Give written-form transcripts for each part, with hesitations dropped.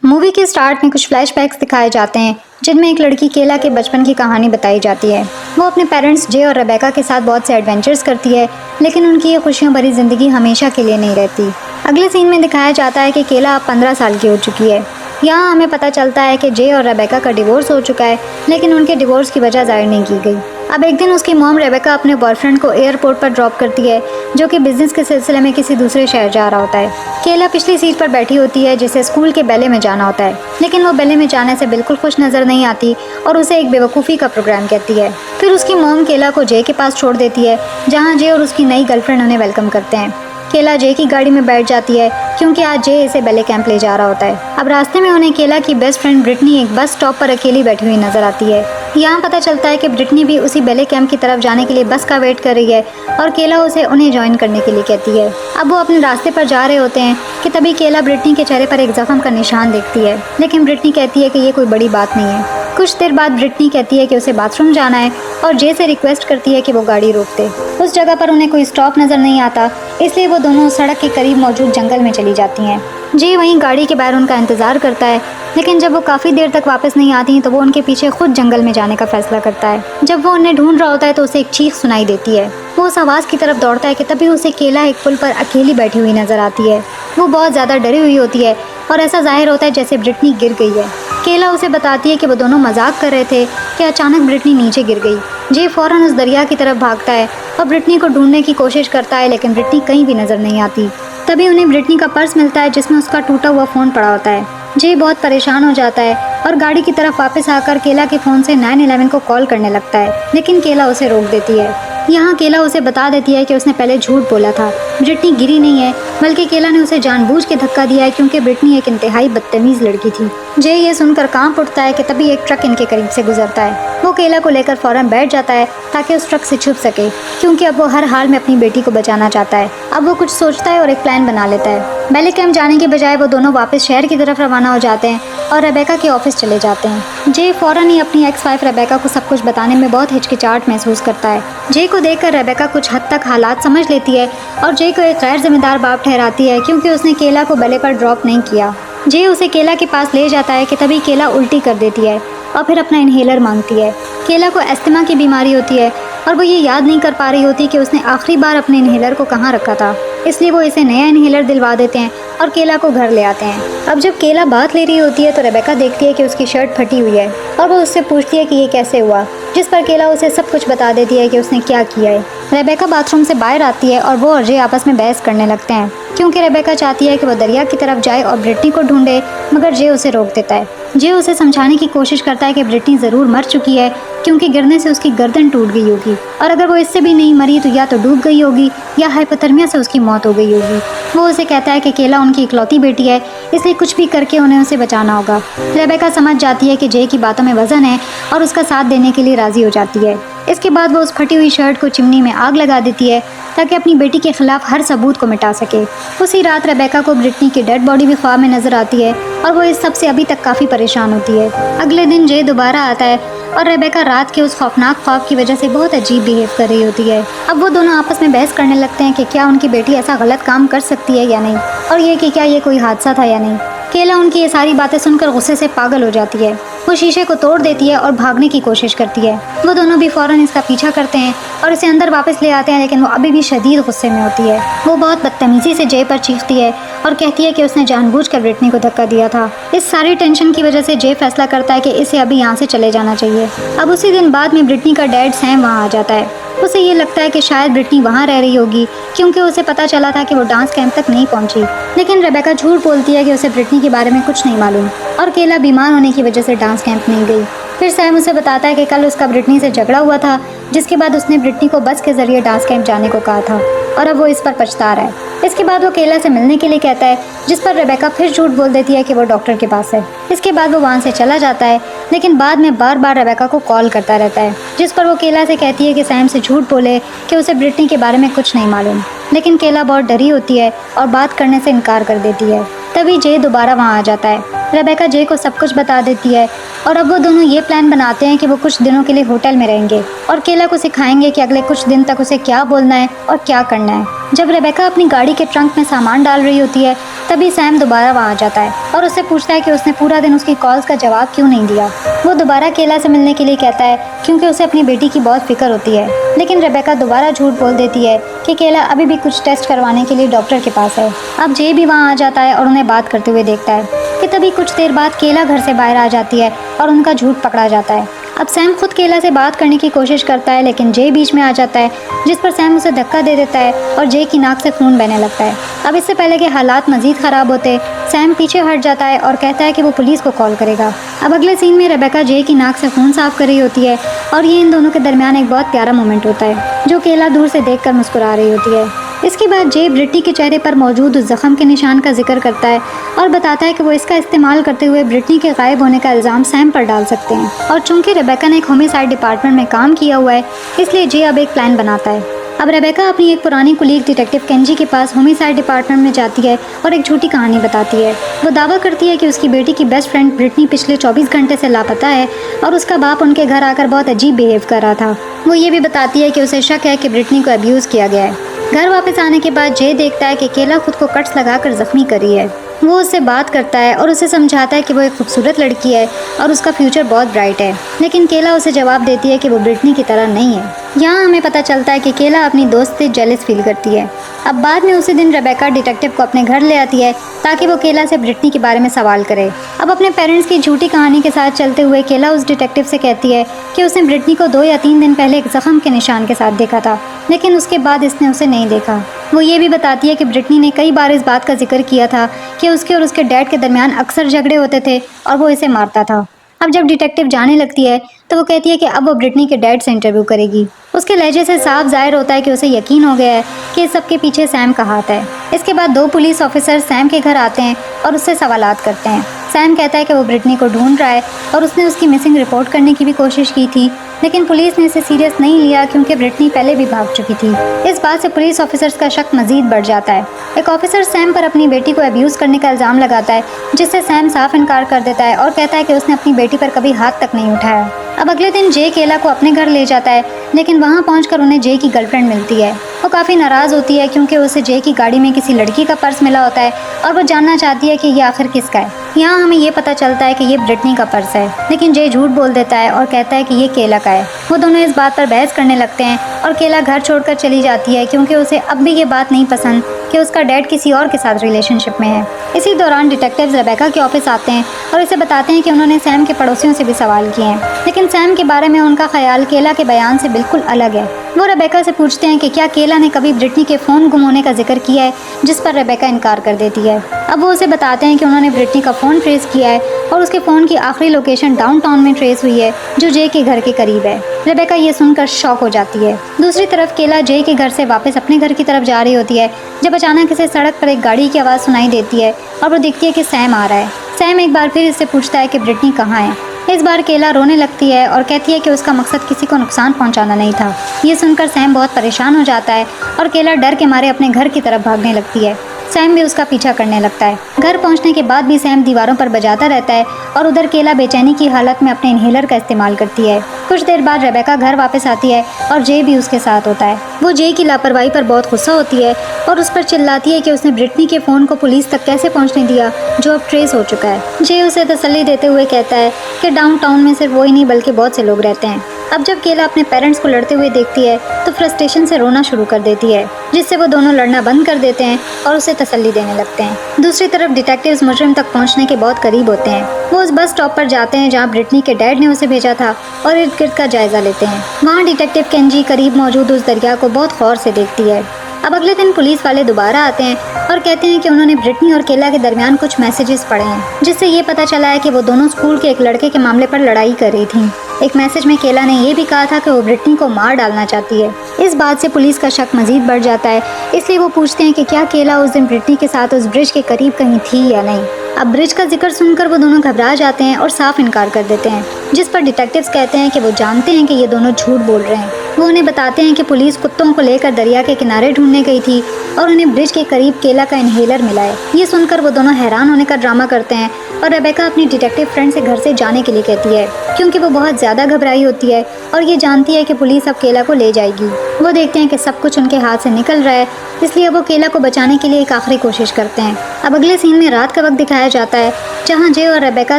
Movie के start में कुछ फ्लैशबैक्स दिखाए जाते हैं जिनमें एक लड़की केला के बचपन की कहानी बताई जाती है। वो अपने पेरेंट्स जे और रेबेका के साथ बहुत से एडवेंचर्स करती है, लेकिन उनकी ये खुशियों भरी जिंदगी हमेशा के लिए नहीं रहती। अगले सीन में दिखाया जाता है कि केला अब 15 साल की हो चुकी है। यहाँ हमें पता चलता है कि जे और रेबेका का डिवोर्स हो चुका है, लेकिन उनके डिवोर्स की वजह जाहिर नहीं की गई। अब एक दिन उसकी मॉम रेबेका अपने बॉयफ्रेंड को एयरपोर्ट पर ड्रॉप करती है, जो कि बिजनेस के सिलसिले में किसी दूसरे शहर जा रहा होता है। केला पिछली सीट पर बैठी होती है जिसे स्कूल के बैले में जाना होता है, लेकिन वो बैले में जाने से बिल्कुल खुश नजर नहीं आती और उसे एक बेवकूफ़ी का प्रोग्राम कहती है। फिर उसकी मॉम केला को जे के पास छोड़ देती है, जहाँ जे और उसकी नई गर्लफ्रेंड उन्हें वेलकम करते हैं। केला जे की गाड़ी में बैठ जाती है क्योंकि आज जे इसे बैले कैंप ले जा रहा होता है। अब रास्ते में उन्हें केला की बेस्ट फ्रेंड ब्रिटनी एक बस स्टॉप पर अकेली बैठी हुई नजर आती है। यहाँ पता चलता है कि ब्रिटनी भी उसी बैले कैंप की तरफ जाने के लिए बस का वेट कर रही है और केला उसे उन्हें ज्वाइन करने के लिए कहती है। अब वो अपने रास्ते पर जा रहे होते हैं कि तभी केला ब्रिटनी के चेहरे पर एक जख्म का निशान देखती है, लेकिन ब्रिटनी कहती है कि ये कोई बड़ी बात नहीं है। कुछ देर बाद ब्रिटनी कहती है कि उसे बाथरूम जाना है और जे से रिक्वेस्ट करती है कि वो गाड़ी रोक दे। उस जगह पर उन्हें कोई स्टॉप नज़र नहीं आता, इसलिए वो दोनों सड़क के करीब मौजूद जंगल में चली जाती हैं। जे वहीं गाड़ी के बाहर उनका इंतज़ार करता है, लेकिन जब वो काफ़ी देर तक वापस नहीं आती तो वो उनके पीछे खुद जंगल में जाने का फैसला करता है। जब वो उन्हें ढूंढ रहा होता है तो उसे एक चीख सुनाई देती है। वो उस आवाज़ की तरफ दौड़ता है कि तभी उसे केला एक पुल पर अकेली बैठी हुई नज़र आती है। वो बहुत ज़्यादा डरी हुई होती है और ऐसा जाहिर होता है जैसे ब्रिटनी गिर गई है। केला उसे बताती है कि वो दोनों मजाक कर रहे थे कि अचानक ब्रिटनी नीचे गिर गई। जे फ़ौरन उस दरिया की तरफ भागता है और ब्रिटनी को ढूंढने की कोशिश करता है, लेकिन ब्रिटनी कहीं भी नज़र नहीं आती। तभी उन्हें ब्रिटनी का पर्स मिलता है जिसमें उसका टूटा हुआ फ़ोन पड़ा होता है। जे बहुत परेशान हो जाता है और गाड़ी की तरफ वापस आकर केला के फ़ोन से 911 को कॉल करने लगता है, लेकिन केला उसे रोक देती है। यहाँ केला उसे बता देती है कि उसने पहले झूठ बोला था, ब्रिटनी गिरी नहीं है, बल्कि केला ने उसे जानबूझ के धक्का दिया है क्योंकि ब्रिटनी एक इंतहाई बदतमीज़ लड़की थी। जे ये सुनकर कांप उठता है कि तभी एक ट्रक इनके करीब से गुजरता है। वो केला को लेकर फ़ौरन बैठ जाता है ताकि उस ट्रक से छुप सके, क्योंकि अब वो हर हाल में अपनी बेटी को बचाना चाहता है। अब वो कुछ सोचता है और एक प्लान बना लेता है। बैले कैंप जाने के बजाय वो दोनों वापस शहर की तरफ रवाना हो जाते हैं और रेबेका के ऑफिस चले जाते हैं। जे फ़ौरन ही अपनी एक्स वाइफ रेबेका को सब कुछ बताने में बहुत हिचकिचाहट महसूस करता है। जे को देखकर रेबेका कुछ हद तक हालात समझ लेती है और जे को एक गैर जिम्मेदार बाप ठहराती है क्योंकि उसने केला को बैले पर ड्रॉप नहीं किया। जे उसे केला के पास ले जाता है कि तभी केला उल्टी कर देती है और फिर अपना इन्हेलर मांगती है। केला को अस्थमा की बीमारी होती है और वो ये याद नहीं कर पा रही होती कि उसने आखिरी बार अपने इन्हेलर को कहाँ रखा था, इसलिए वो इसे नया इन्हेलर दिलवा देते हैं और केला को घर ले आते हैं। अब जब केला बात ले रही होती है तो रेबेका देखती है कि उसकी शर्ट फटी हुई है और वो उससे पूछती है कि ये कैसे हुआ, जिस पर केला उसे सब कुछ बता देती है कि उसने क्या किया है। रेबेका बाथरूम से बाहर आती है और वो और जे आपस में बहस करने लगते हैं क्योंकि रेबेका चाहती है कि वो दरिया की तरफ जाए और ब्रिटनी को ढूंढे, मगर जे उसे रोक देता है। जे उसे समझाने की कोशिश करता है कि ब्रिटनी ज़रूर मर चुकी है क्योंकि गिरने से उसकी गर्दन टूट गई होगी और अगर वो इससे भी नहीं मरी तो या तो डूब गई होगी या हाइपोथर्मिया से उसकी मौत हो गई होगी। वो उसे कहता है कि केला उनकी इकलौती बेटी है, इसलिए कुछ भी करके उन्हें उसे बचाना होगा। रेबेका समझ जाती है कि जे की बातों में वजन है और उसका साथ देने के लिए राज़ी हो जाती है। इसके बाद वो उस फटी हुई शर्ट को चिमनी में आग लगा देती है ताकि अपनी बेटी के खिलाफ हर सबूत को मिटा सके। उसी रात रेबेका को ब्रिटनी की डेड बॉडी भी ख्वाब में नजर आती है और वो इस सब से अभी तक काफ़ी परेशान होती है। अगले दिन जे दोबारा आता है और रेबेका रात के उस खौफनाक ख्वाब की वजह से बहुत अजीब बिहेव कर रही होती है। अब वो दोनों आपस में बहस करने लगते हैं कि क्या उनकी बेटी ऐसा गलत काम कर सकती है या नहीं, और ये कि क्या ये कोई हादसा था या नहीं। केला उनकी ये सारी बातें सुनकर गुस्से से पागल हो जाती है। वो शीशे को तोड़ देती है और भागने की कोशिश करती है। वो दोनों भी फ़ौरन इसका पीछा करते हैं और इसे अंदर वापस ले आते हैं, लेकिन वो अभी भी शदीद गुस्से में होती है। वो बहुत बदतमीज़ी से जे पर चीखती है और कहती है कि उसने जानबूझकर ब्रिटनी को धक्का दिया था। इस सारी टेंशन की वजह से जे फैसला करता है कि इसे अभी यहाँ से चले जाना चाहिए। अब उसी दिन बाद में ब्रिटनी का डैड सैम वहाँ आ जाता है। उसे ये लगता है कि शायद ब्रिटनी वहाँ रह रही होगी क्योंकि उसे पता चला था कि वो डांस कैंप तक नहीं पहुँची, लेकिन रेबेका झूठ बोलती है कि उसे ब्रिटनी के बारे में कुछ नहीं मालूम और केला बीमार होने की वजह से डांस कैंप नहीं गई। फिर सैम उसे बताता है कि कल उसका ब्रिटनी से झगड़ा हुआ था, जिसके बाद उसने ब्रिटनी को बस के ज़रिए डांस कैंप जाने को कहा था और अब वो इस पर पछता रहा है। इसके बाद वो केला से मिलने के लिए कहता है, जिस पर रेबेका फिर झूठ बोल देती है कि वो डॉक्टर के पास है। इसके बाद वो वहाँ से चला जाता है, लेकिन बाद में बार बार रेबेका को कॉल करता रहता है, जिस पर वो केला से कहती है कि सैम से झूठ बोले कि उसे ब्रिटनी के बारे में कुछ नहीं मालूम, लेकिन केला बहुत डरी होती है और बात करने से इनकार कर देती है। तभी जे दोबारा वहाँ आ जाता है रेबेका जे को सब कुछ बता देती है और अब वो दोनों ये प्लान बनाते हैं कि वो कुछ दिनों के लिए होटल में रहेंगे और केला को सिखाएंगे कि अगले कुछ दिन तक उसे क्या बोलना है और क्या करना है। जब रेबेका अपनी गाड़ी के ट्रंक में सामान डाल रही होती है तभी सैम दोबारा वहाँ आ जाता है और उससे पूछता है कि उसने पूरा दिन उसकी कॉल्स का जवाब क्यों नहीं दिया। वो दोबारा केला से मिलने के लिए कहता है क्योंकि उसे अपनी बेटी की बहुत फिक्र होती है, लेकिन रेबेका दोबारा झूठ बोल देती है कि केला अभी भी कुछ टेस्ट करवाने के लिए डॉक्टर के पास है। अब जे भी वहाँ आ जाता है और उन्हें बात करते हुए देखता है कि तभी कुछ देर बाद केला घर से बाहर आ जाती है और उनका झूठ पकड़ा जाता है। अब सैम खुद केला से बात करने की कोशिश करता है लेकिन जे बीच में आ जाता है, जिस पर सैम उसे धक्का दे देता है और जे की नाक से खून बहने लगता है। अब इससे पहले कि हालात मजीद ख़राब होते, सैम पीछे हट जाता है और कहता है कि वो पुलिस को कॉल करेगा। अब अगले सीन में रेबेका जे की नाक से खून साफ कर रही होती है और ये इन दोनों के दरमियान एक बहुत प्यारा मोमेंट होता है जो केला दूर से देखकर मुस्कुरा रही होती है। इसके बाद जे ब्रिटनी के चेहरे पर मौजूद उस जख्म के निशान का जिक्र करता है और बताता है कि वो इसका इस्तेमाल करते हुए ब्रिटनी के गायब होने का इल्ज़ाम सैम पर डाल सकते हैं। और चूंकि रेबेका ने एक होमिसाइड डिपार्टमेंट में काम किया हुआ है इसलिए जे अब एक प्लान बनाता है। अब रेबेका अपनी एक पुरानी कुलीग डिटेक्टिव केंजी के पास होमिसाइड डिपार्टमेंट में जाती है और एक झूठी कहानी बताती है। वो दावा करती है कि उसकी बेटी की बेस्ट फ्रेंड ब्रिटनी पिछले 24 घंटे से लापता है और उसका बाप उनके घर आकर बहुत अजीब बिहेव कर रहा था। वो ये भी बताती है कि उसे शक है कि ब्रिटनी को अब्यूज़ किया गया है। घर वापस आने के बाद जे देखता है कि केला खुद को कट्स लगाकर जख्मी करी है। वो उससे बात करता है और उसे समझाता है कि वो एक खूबसूरत लड़की है और उसका फ्यूचर बहुत ब्राइट है, लेकिन केला उसे जवाब देती है कि वो ब्रिटनी की तरह नहीं है। यहाँ हमें पता चलता है कि केला अपनी दोस्त से जेलस फील करती है। अब बाद में उसी दिन रेबेका डिटेक्टिव को अपने घर ले आती है ताकि वो केला से ब्रिटनी के बारे में सवाल करे। अब अपने पेरेंट्स की झूठी कहानी के साथ चलते हुए केला उस डिटेक्टिव से कहती है कि उसने ब्रिटनी को 2 या 3 दिन पहले एक जख्म के निशान के साथ देखा था, लेकिन उसके बाद इसने उसे नहीं देखा। वो ये भी बताती है कि ब्रिटनी ने कई बार इस बात का जिक्र किया था कि उसके और उसके डैड के दरमियान अक्सर झगड़े होते थे और वो इसे मारता था। अब जब डिटेक्टिव जाने लगती है तो वो कहती है कि अब वो ब्रिटनी के डैड से इंटरव्यू करेगी। उसके लहजे से साफ जाहिर होता है कि उसे यकीन हो गया है कि इस सब के पीछे सैम का हाथ है। इसके बाद 2 पुलिस ऑफिसर सैम के घर आते हैं और उससे सवालात करते हैं। सैम कहता है कि वो ब्रिटनी को ढूंढ रहा है और उसने उसकी मिसिंग रिपोर्ट करने की भी कोशिश की थी, लेकिन पुलिस ने इसे सीरियस नहीं लिया क्योंकि ब्रिटनी पहले भी भाग चुकी थी। इस बात से पुलिस ऑफिसर्स का शक मजीद बढ़ जाता है। एक ऑफिसर सैम पर अपनी बेटी को अब्यूज़ करने का इल्ज़ाम लगाता है, जिससे सैम साफ इनकार कर देता है और कहता है कि उसने अपनी बेटी पर कभी हाथ तक नहीं उठाया। अब अगले दिन जे केला को अपने घर ले जाता है, लेकिन वहाँ पहुंचकर उन्हें जे की गर्लफ्रेंड मिलती है। वो काफ़ी नाराज़ होती है क्योंकि उसे जे की गाड़ी में किसी लड़की का पर्स मिला होता है और वो जानना चाहती है कि ये आखिर किसका है। यहाँ हमें ये पता चलता है कि ये ब्रिटनी का पर्स है, लेकिन जे झूठ बोल देता है और कहता है कि ये केला का है। वो दोनों इस बात पर बहस करने लगते हैं और केला घर छोड़कर चली जाती है क्योंकि उसे अब भी ये बात नहीं पसंद कि उसका डैड किसी और के साथ रिलेशनशिप में है। इसी दौरान डिटेक्टिव्स रेबेका के ऑफिस आते हैं और इसे बताते हैं कि उन्होंने सैम के पड़ोसियों से भी सवाल किए हैं, लेकिन सैम के बारे में उनका ख्याल केला के बयान से बिल्कुल अलग है। वो रेबेका से पूछते हैं कि क्या केला ने कभी ब्रिटनी के फ़ोन गुम होने का जिक्र किया है, जिस पर रेबेका इनकार कर देती है। अब वो उसे बताते हैं कि उन्होंने ब्रिटनी का फ़ोन ट्रेस किया है और उसके फ़ोन की आखिरी लोकेशन डाउनटाउन में ट्रेस हुई है, जो जे के घर के करीब है। रेबेका ये सुनकर शॉक हो जाती है। दूसरी तरफ केला जे के घर से वापस अपने घर की तरफ जा रही होती है जब अचानक इसे सड़क पर एक गाड़ी की आवाज़ सुनाई देती है और वो दिखती है कि सैम आ रहा है। सैम एक बार फिर इससे पूछता है कि ब्रिटनी कहाँ है। इस बार केला रोने लगती है और कहती है कि उसका मकसद किसी को नुकसान पहुंचाना नहीं था। ये सुनकर सैम बहुत परेशान हो जाता है और केला डर के मारे अपने घर की तरफ भागने लगती है। सैम भी उसका पीछा करने लगता है। घर पहुंचने के बाद भी सैम दीवारों पर बजाता रहता है और उधर केला बेचैनी की हालत में अपने इन्हेलर का इस्तेमाल करती है। कुछ देर बाद रेबेका घर वापस आती है और जे भी उसके साथ होता है। वो जे की लापरवाही पर बहुत गुस्सा होती है और उस पर चिल्लाती है कि उसने ब्रिटनी के फ़ोन को पुलिस तक कैसे पहुंचने दिया, जो अब ट्रेस हो चुका है। जे उसे तसल्ली देते हुए कहता है कि डाउनटाउन में सिर्फ वो ही नहीं बल्कि बहुत से लोग रहते हैं। अब जब केला अपने पेरेंट्स को लड़ते हुए देखती है तो फ्रस्ट्रेशन से रोना शुरू कर देती है, जिससे वो दोनों लड़ना बंद कर देते हैं और उसे तसल्ली देने लगते हैं। दूसरी तरफ डिटेक्टिव्स मुजरिम तक पहुंचने के बहुत करीब होते हैं। वो उस बस स्टॉप पर जाते हैं जहां ब्रिटनी के डैड ने उसे भेजा था और इर्द गिर्द का जायजा लेते हैं। वहाँ डिटेक्टिव केंजी करीब मौजूद उस दरिया को बहुत गौर से देखती है। अब अगले दिन पुलिस वाले दोबारा आते हैं और कहते हैं कि उन्होंने ब्रिटनी और केला के दरमियान कुछ मैसेजेस पढ़े हैं, जिससे ये पता चला है कि वो दोनों स्कूल के एक लड़के के मामले पर लड़ाई कर रही थी। एक मैसेज में केला ने यह भी कहा था कि वो ब्रिटनी को मार डालना चाहती है। इस बात से पुलिस का शक मजीद बढ़ जाता है, इसलिए वो पूछते हैं कि क्या केला उस दिन ब्रिटनी के साथ उस ब्रिज के करीब कहीं थी या नहीं। अब ब्रिज का जिक्र सुनकर वो दोनों घबरा जाते हैं और साफ इनकार कर देते हैं, जिस पर डिटेक्टिव्स कहते हैं कि वो जानते हैं कि ये दोनों झूठ बोल रहे हैं। वो उन्हें बताते हैं कि पुलिस कुत्तों को लेकर दरिया के किनारे ढूंढने गई थी और उन्हें ब्रिज के करीब केला का इन्हेलर मिला है। ये सुनकर वो दोनों हैरान होने का ड्रामा करते हैं और रेबेका अपनी डिटेक्टिव फ्रेंड से घर से जाने के लिए कहती है क्योंकि वो बहुत ज़्यादा घबराई होती है और ये जानती है कि पुलिस अब केला को ले जाएगी। वो देखते हैं कि सब कुछ उनके हाथ से निकल रहा है, इसलिए वो केला को बचाने के लिए एक आखिरी कोशिश करते हैं। अब अगले सीन में रात का वक्त दिखाया जाता है जहाँ जे और रेबेका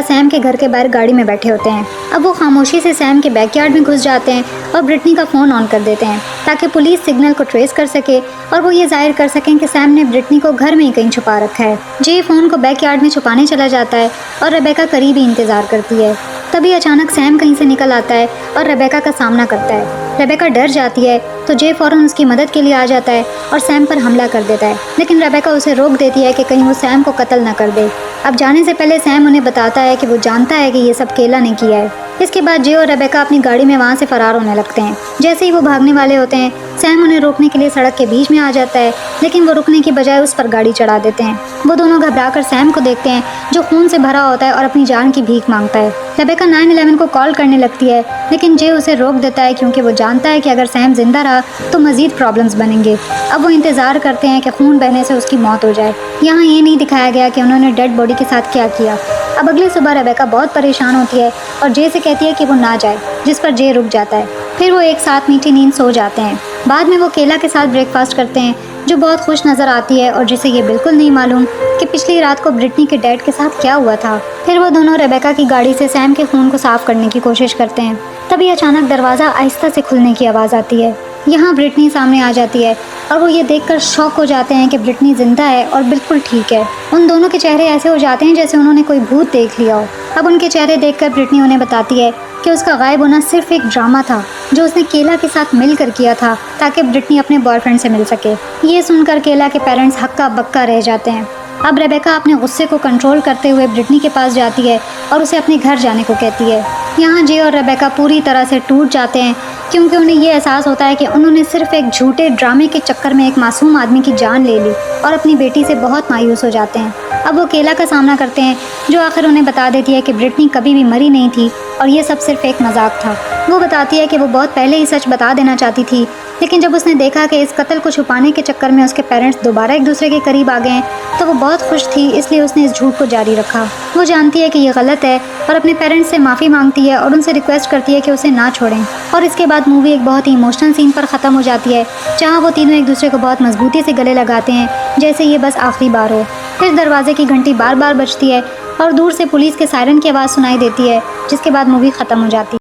सैम के घर के बाहर गाड़ी में बैठे होते हैं। अब वो खामोशी से सैम के बैकयार्ड में घुस जाते हैं और ब्रिटनी का फ़ोन ऑन कर देते हैं ताकि पुलिस सिग्नल को ट्रेस कर सके और वो ये जाहिर कर सकें कि सैम ने ब्रिटनी को घर में ही कहीं छुपा रखा है। जे फ़ोन को बैकयार्ड में छुपाने चला जाता है और रेबेका करीब ही इंतज़ार करती है। तभी अचानक सैम कहीं से निकल आता है और रेबेका का सामना करता है। रेबेका डर जाती है तो जे फ़ौरन उसकी मदद के लिए आ जाता है और सैम पर हमला कर देता है, लेकिन रेबेका उसे रोक देती है कि कहीं वो सैम को कत्ल न कर दे। अब जाने से पहले सैम उन्हें बताता है कि वो जानता है कि ये सब केला ने किया है। इसके बाद जे और रेबेका अपनी गाड़ी में वहाँ से फरार होने लगते हैं। जैसे ही वो भागने वाले होते हैं सैम उन्हें रोकने के लिए सड़क के बीच में आ जाता है, लेकिन वो रुकने की बजाय उस पर गाड़ी चढ़ा देते हैं। वो दोनों घबराकर सैम को देखते हैं जो खून से भरा होता है और अपनी जान की भीख मांगता है। रेबेका 911 को कॉल करने लगती है, लेकिन जे उसे रोक देता है क्योंकि वो जानता है कि अगर सैम जिंदा रहा तो मज़ीद प्रॉब्लम्स बनेंगे। अब वो इंतज़ार करते हैं कि खून बहने से उसकी मौत हो जाए। यहाँ ये नहीं दिखाया गया कि उन्होंने डेड बॉडी के साथ क्या किया। अब अगली सुबह रेबेका बहुत परेशान होती है और जे से कहती है कि वो ना जाए, जिस पर जे रुक जाता है। फिर वो एक साथ मीठी नींद सो जाते हैं। बाद में वो केला के साथ ब्रेकफास्ट करते हैं जो बहुत खुश नज़र आती है और जिसे ये बिल्कुल नहीं मालूम कि पिछली रात को ब्रिटनी के डैड के साथ क्या हुआ था। फिर वो दोनों रेबेका की गाड़ी से सैम के खून को साफ करने की कोशिश करते हैं। तभी अचानक दरवाज़ा आहिस्ता से खुलने की आवाज़ आती है। यहाँ ब्रिटनी सामने आ जाती है और वो ये देखकर शॉक हो जाते हैं कि ब्रिटनी जिंदा है और बिल्कुल ठीक है। उन दोनों के चेहरे ऐसे हो जाते हैं जैसे उन्होंने कोई भूत देख लिया हो। अब उनके चेहरे देखकर ब्रिटनी उन्हें बताती है कि उसका गायब होना सिर्फ एक ड्रामा था जो उसने केला के साथ मिलकर किया था ताकि ब्रिटनी अपने बॉयफ्रेंड से मिल सके। ये सुनकर केला के पेरेंट्स हक्का बक्का रह जाते हैं। अब रेबेका अपने गुस्से को कंट्रोल करते हुए ब्रिटनी के पास जाती है और उसे अपने घर जाने को कहती है। यहाँ जे और रेबेका पूरी तरह से टूट जाते हैं क्योंकि उन्हें ये एहसास होता है कि उन्होंने सिर्फ एक झूठे ड्रामे के चक्कर में एक मासूम आदमी की जान ले ली और अपनी बेटी से बहुत मायूस हो जाते हैं। अब वो केला का सामना करते हैं जो आखिर उन्हें बता देती है कि ब्रिटनी कभी भी मरी नहीं थी और ये सब सिर्फ एक मजाक था। वो बताती है कि वो बहुत पहले ही सच बता देना चाहती थी, लेकिन जब उसने देखा कि इस कत्ल को छुपाने के चक्कर में उसके पेरेंट्स दोबारा एक दूसरे के करीब आ गए हैं तो वो बहुत खुश थी, इसलिए उसने इस झूठ को जारी रखा। वो जानती है कि ये गलत है और अपने पेरेंट्स से माफ़ी मांगती है और उनसे रिक्वेस्ट करती है कि उसे ना छोड़ें। और इसके बाद मूवी एक बहुत ही इमोशनल सीन पर ख़त्म हो जाती है जहाँ वो तीनों एक दूसरे को बहुत मजबूती से गले लगाते हैं जैसे ये बस आखिरी बार हो। फिर दरवाजे की घंटी बार बार बजती है और दूर से पुलिस के सायरन की आवाज़ सुनाई देती है, जिसके बाद मूवी ख़त्म हो जाती है।